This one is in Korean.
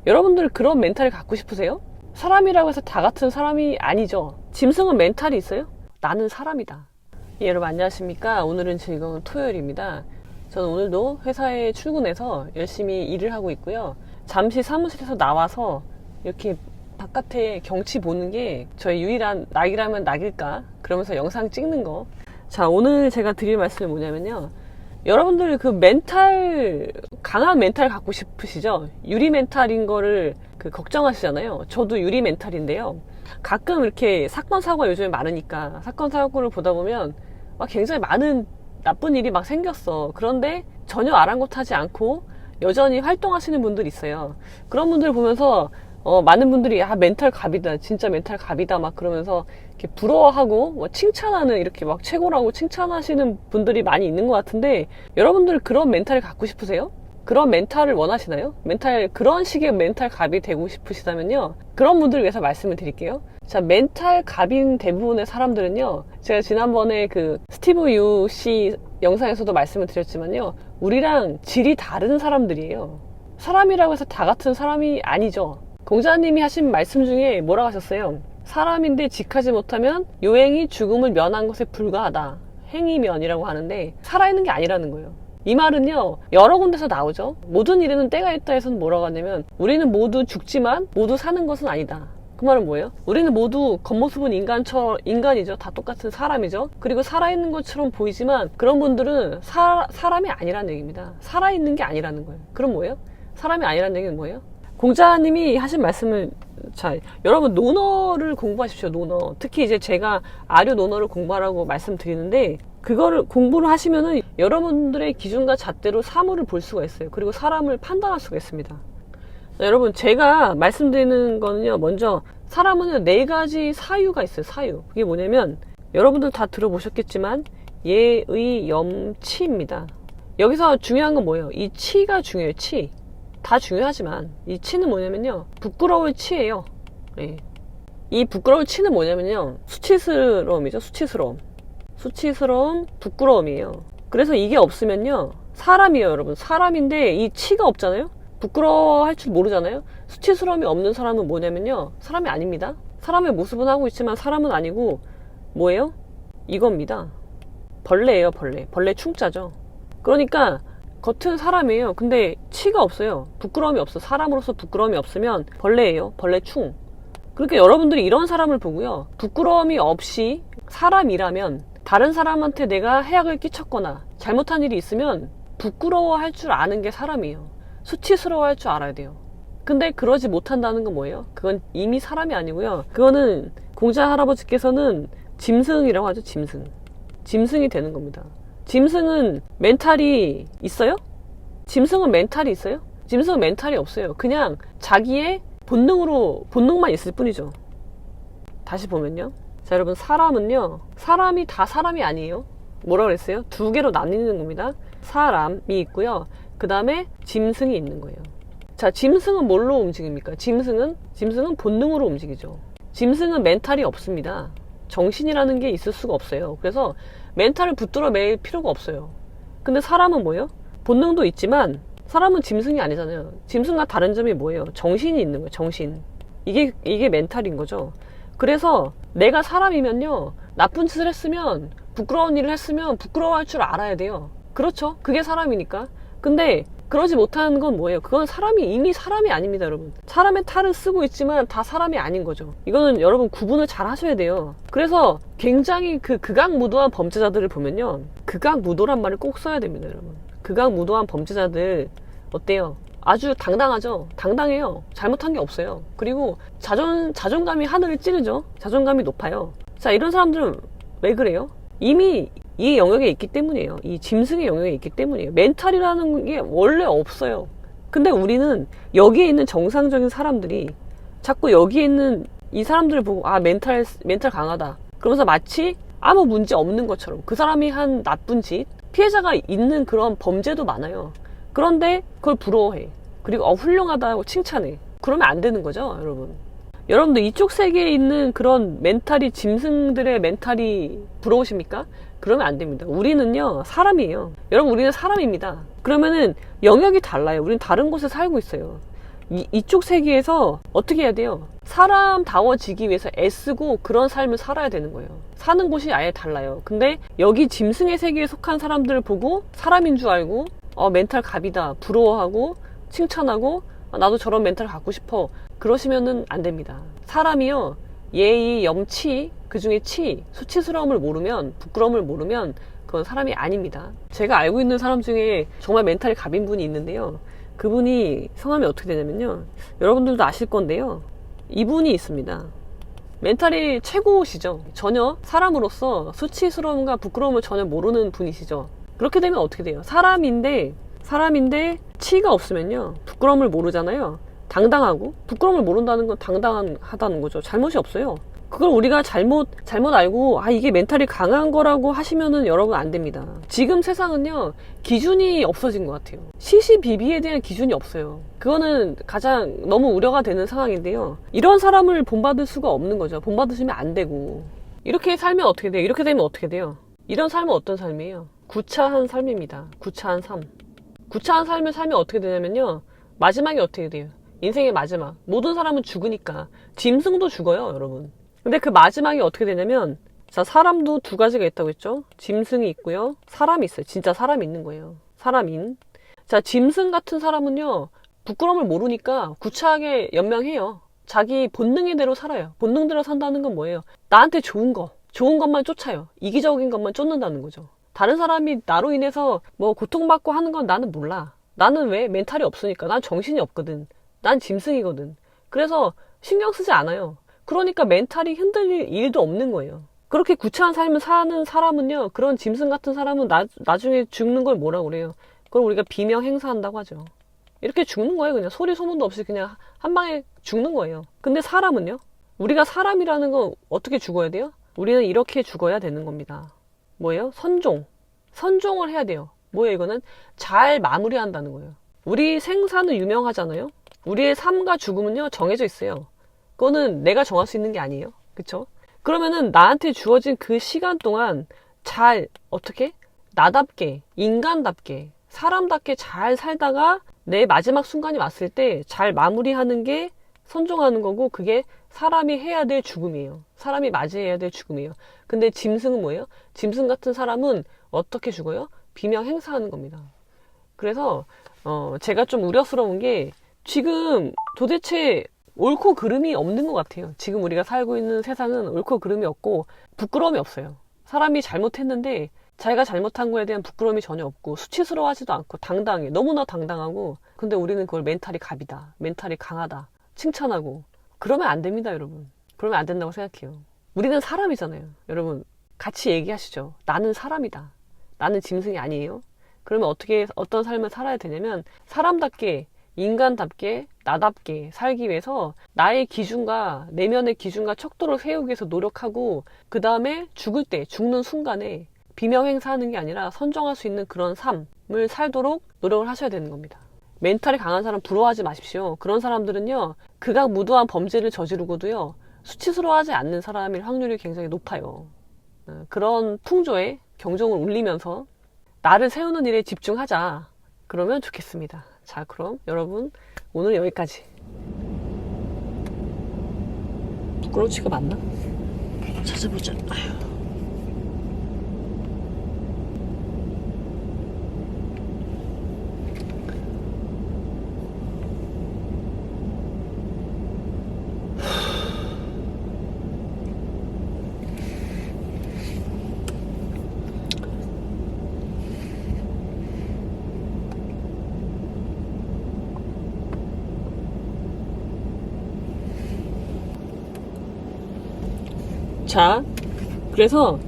여러분들 그런 멘탈을 갖고 싶으세요? 사람이라고 해서 다 같은 사람이 아니죠. 짐승은 멘탈이 있어요? 나는 사람이다. 예, 여러분 안녕하십니까? 오늘은 즐거운 토요일입니다. 저는 오늘도 회사에 출근해서 열심히 일을 하고 있고요. 잠시 사무실에서 나와서 이렇게 바깥에 경치 보는 게 저의 유일한 낙이라면 낙일까? 그러면서 영상 찍는 거. 자, 오늘 제가 드릴 말씀이 뭐냐면요. 여러분들 그 멘탈, 강한 멘탈 갖고 싶으시죠? 유리 멘탈인 거를 걱정하시잖아요. 저도 유리 멘탈인데요. 가끔 이렇게 사건, 사고가 요즘에 많으니까 사건, 사고를 보다 보면 막 굉장히 많은 나쁜 일이 막 생겼어. 그런데 전혀 아랑곳하지 않고 여전히 활동하시는 분들이 있어요. 그런 분들 보면서 많은 분들이 멘탈 갑이다, 진짜 멘탈 갑이다 막 그러면서 이렇게 부러워하고 뭐 칭찬하는, 이렇게 막 최고라고 칭찬하시는 분들이 많이 있는 것 같은데, 여러분들 그런 멘탈을 갖고 싶으세요? 그런 멘탈을 원하시나요? 그런 식의 멘탈 갑이 되고 싶으시다면요, 그런 분들을 위해서 말씀을 드릴게요. 자, 멘탈 갑인 대부분의 사람들은요, 제가 지난번에 스티브 유 씨 영상에서도 말씀을 드렸지만요, 우리랑 질이 다른 사람들이에요. 사람이라고 해서 다 같은 사람이 아니죠. 공자님이 하신 말씀 중에 뭐라고 하셨어요? 사람인데 직하지 못하면 요행이 죽음을 면한 것에 불과하다. 행위면이라고 하는데, 살아있는 게 아니라는 거예요. 이 말은요, 여러 군데서 나오죠. 모든 일에는 때가 있다 해서는 뭐라고 하냐면, 우리는 모두 죽지만 모두 사는 것은 아니다. 그 말은 뭐예요? 우리는 모두 겉모습은 인간이죠. 다 똑같은 사람이죠. 그리고 살아있는 것처럼 보이지만 그런 분들은 사람이 아니라는 얘기입니다. 살아있는 게 아니라는 거예요. 그럼 뭐예요? 사람이 아니라는 얘기는 뭐예요? 공자님이 하신 말씀을, 자, 여러분 논어를 공부하십시오. 논어. 특히 이제 제가 아류 논어를 공부하라고 말씀드리는데, 그거를 공부를 하시면은 여러분들의 기준과 잣대로 사물을 볼 수가 있어요. 그리고 사람을 판단할 수가 있습니다. 자, 여러분, 제가 말씀드리는 거는요, 먼저 사람은 4가지 사유가 있어요. 사유. 그게 뭐냐면, 여러분들 다 들어보셨겠지만 예의 염치입니다. 여기서 중요한 건 뭐예요? 이 치가 중요해요. 치. 다 중요하지만 이 치는 뭐냐면요, 부끄러울 치예요. 네. 이 부끄러울 치는 뭐냐면요, 수치스러움이죠. 수치스러움, 부끄러움이에요. 그래서 이게 없으면요, 사람이에요. 여러분, 사람인데 이 치가 없잖아요. 부끄러워할 줄 모르잖아요. 수치스러움이 없는 사람은 뭐냐면요, 사람이 아닙니다. 사람의 모습은 하고 있지만 사람은 아니고 뭐예요? 이겁니다. 벌레예요. 벌레 충자죠. 그러니까 겉은 사람이에요. 근데 치가 없어요. 부끄러움이 없어. 사람으로서 부끄러움이 없으면 벌레예요. 벌레충. 그러니까 여러분들이 이런 사람을 보고요, 부끄러움이 없이 사람이라면, 다른 사람한테 내가 해악을 끼쳤거나 잘못한 일이 있으면 부끄러워할 줄 아는 게 사람이에요. 수치스러워할 줄 알아야 돼요. 근데 그러지 못한다는 건 뭐예요? 그건 이미 사람이 아니고요, 그거는 공자 할아버지께서는 짐승이라고 하죠. 짐승이 되는 겁니다. 짐승은 멘탈이 있어요? 짐승은 멘탈이 있어요? 짐승은 멘탈이 없어요. 그냥 자기의 본능만 있을 뿐이죠. 다시 보면요. 자, 여러분, 사람은요, 사람이 다 사람이 아니에요. 뭐라 그랬어요? 2개로 나뉘는 겁니다. 사람이 있고요, 그 다음에 짐승이 있는 거예요. 자, 짐승은 뭘로 움직입니까? 짐승은 본능으로 움직이죠. 짐승은 멘탈이 없습니다. 정신이라는 게 있을 수가 없어요. 그래서 멘탈을 붙들어 맬 필요가 없어요. 근데 사람은 뭐예요? 본능도 있지만 사람은 짐승이 아니잖아요. 짐승과 다른 점이 뭐예요? 정신이 있는 거예요. 정신. 이게 멘탈인 거죠. 그래서 내가 사람이면요, 나쁜 짓을 했으면, 부끄러운 일을 했으면 부끄러워할 줄 알아야 돼요. 그렇죠? 그게 사람이니까. 근데 그러지 못하는 건 뭐예요? 그건 이미 사람이 아닙니다, 여러분. 사람의 탈은 쓰고 있지만 다 사람이 아닌 거죠. 이거는 여러분 구분을 잘 하셔야 돼요. 그래서 굉장히 극악무도한 범죄자들을 보면요, 극악무도란 말을 꼭 써야 됩니다, 여러분. 극악무도한 범죄자들 어때요? 아주 당당하죠? 당당해요. 잘못한 게 없어요. 그리고 자존감이 하늘을 찌르죠? 자존감이 높아요. 자, 이런 사람들은 왜 그래요? 이미 이 영역에 있기 때문이에요. 이 짐승의 영역에 있기 때문이에요. 멘탈이라는 게 원래 없어요. 근데 우리는 여기에 있는 정상적인 사람들이 자꾸 여기에 있는 이 사람들을 보고, 멘탈 강하다, 그러면서 마치 아무 문제 없는 것처럼, 그 사람이 한 나쁜 짓, 피해자가 있는 그런 범죄도 많아요. 그런데 그걸 부러워해. 그리고 훌륭하다고 칭찬해. 그러면 안 되는 거죠, 여러분. 여러분들 이쪽 세계에 있는 그런 짐승들의 멘탈이 부러우십니까? 그러면 안 됩니다. 우리는요, 사람이에요. 여러분, 우리는 사람입니다. 그러면은 영역이 달라요. 우리는 다른 곳에 살고 있어요. 이쪽 세계에서 어떻게 해야 돼요? 사람다워지기 위해서 애쓰고 그런 삶을 살아야 되는 거예요. 사는 곳이 아예 달라요. 근데 여기 짐승의 세계에 속한 사람들을 보고 사람인 줄 알고 멘탈 갑이다 부러워하고 칭찬하고 나도 저런 멘탈 갖고 싶어 그러시면은 안 됩니다. 사람이요 예의, 염치, 그중에 치, 수치스러움을 모르면 부끄러움을 모르면 그건 사람이 아닙니다. 제가 알고 있는 사람 중에 정말 멘탈이 갑인 분이 있는데요. 그분이 성함이 어떻게 되냐면요. 여러분들도 아실 건데요. 이분이 있습니다. 멘탈이 최고시죠. 전혀 사람으로서 수치스러움과 부끄러움을 전혀 모르는 분이시죠. 그렇게 되면 어떻게 돼요? 사람인데 치가 없으면요. 부끄러움을 모르잖아요. 당당하고 부끄러움을 모른다는 건 당당하다는 거죠. 잘못이 없어요. 그걸 우리가 잘못 알고 이게 멘탈이 강한 거라고 하시면은 여러분 안 됩니다. 지금 세상은요 기준이 없어진 것 같아요. 시시비비에 대한 기준이 없어요. 그거는 가장 너무 우려가 되는 상황인데요. 이런 사람을 본받을 수가 없는 거죠. 본받으시면 안 되고 이렇게 살면 어떻게 돼요? 이렇게 되면 어떻게 돼요? 이런 삶은 어떤 삶이에요? 구차한 삶입니다. 구차한 삶. 구차한 삶을 살면 어떻게 되냐면요. 마지막이 어떻게 돼요? 인생의 마지막. 모든 사람은 죽으니까. 짐승도 죽어요, 여러분. 근데 그 마지막이 어떻게 되냐면, 자, 사람도 두 가지가 있다고 했죠? 짐승이 있고요. 사람이 있어요. 진짜 사람이 있는 거예요. 사람인. 자, 짐승 같은 사람은요, 부끄러움을 모르니까 구차하게 연명해요. 자기 본능의 대로 살아요. 본능대로 산다는 건 뭐예요? 나한테 좋은 것만 쫓아요. 이기적인 것만 쫓는다는 거죠. 다른 사람이 나로 인해서 뭐 고통받고 하는 건 나는 몰라. 나는 왜? 멘탈이 없으니까. 난 정신이 없거든. 난 짐승이거든. 그래서 신경 쓰지 않아요. 그러니까 멘탈이 흔들릴 일도 없는 거예요. 그렇게 구차한 삶을 사는 사람은요. 그런 짐승 같은 사람은 나중에 죽는 걸 뭐라고 그래요? 그걸 우리가 비명 행사한다고 하죠. 이렇게 죽는 거예요. 그냥 소리 소문도 없이 그냥 한 방에 죽는 거예요. 근데 사람은요? 우리가 사람이라는 건 어떻게 죽어야 돼요? 우리는 이렇게 죽어야 되는 겁니다. 뭐예요? 선종을 해야 돼요. 뭐예요? 이거는 잘 마무리한다는 거예요. 우리 생사는 유명하잖아요. 우리의 삶과 죽음은요 정해져 있어요. 그거는 내가 정할 수 있는 게 아니에요. 그쵸? 그러면은 나한테 주어진 그 시간 동안 잘 어떻게? 나답게, 인간답게, 사람답게 잘 살다가 내 마지막 순간이 왔을 때 잘 마무리하는 게 선종하는 거고, 그게 사람이 해야 될 죽음이에요. 사람이 맞이해야 될 죽음이에요. 근데 짐승은 뭐예요? 짐승 같은 사람은 어떻게 죽어요? 비명 행사하는 겁니다. 그래서 제가 좀 우려스러운 게 지금 도대체 옳고 그름이 없는 것 같아요. 지금 우리가 살고 있는 세상은 옳고 그름이 없고 부끄러움이 없어요. 사람이 잘못했는데 자기가 잘못한 거에 대한 부끄러움이 전혀 없고 수치스러워하지도 않고 당당해. 너무나 당당하고, 근데 우리는 그걸 멘탈이 갑이다, 멘탈이 강하다 칭찬하고. 그러면 안 됩니다, 여러분. 그러면 안 된다고 생각해요. 우리는 사람이잖아요. 여러분 같이 얘기하시죠. 나는 사람이다. 나는 짐승이 아니에요. 그러면 어떤 삶을 살아야 되냐면 사람답게, 인간답게, 나답게 살기 위해서 나의 기준과 내면의 기준과 척도를 세우기 위해서 노력하고, 그 다음에 죽는 순간에 비명 행사하는 게 아니라 선정할 수 있는 그런 삶을 살도록 노력을 하셔야 되는 겁니다. 멘탈이 강한 사람 부러워하지 마십시오. 그런 사람들은요 극악무도한 범죄를 저지르고도요 수치스러워하지 않는 사람일 확률이 굉장히 높아요. 그런 풍조에 경종을 울리면서 나를 세우는 일에 집중하자, 그러면 좋겠습니다. 자, 그럼 여러분 오늘 여기까지. 부끄러우치가 맞나? 찾아보자. 아휴. 자, 그래서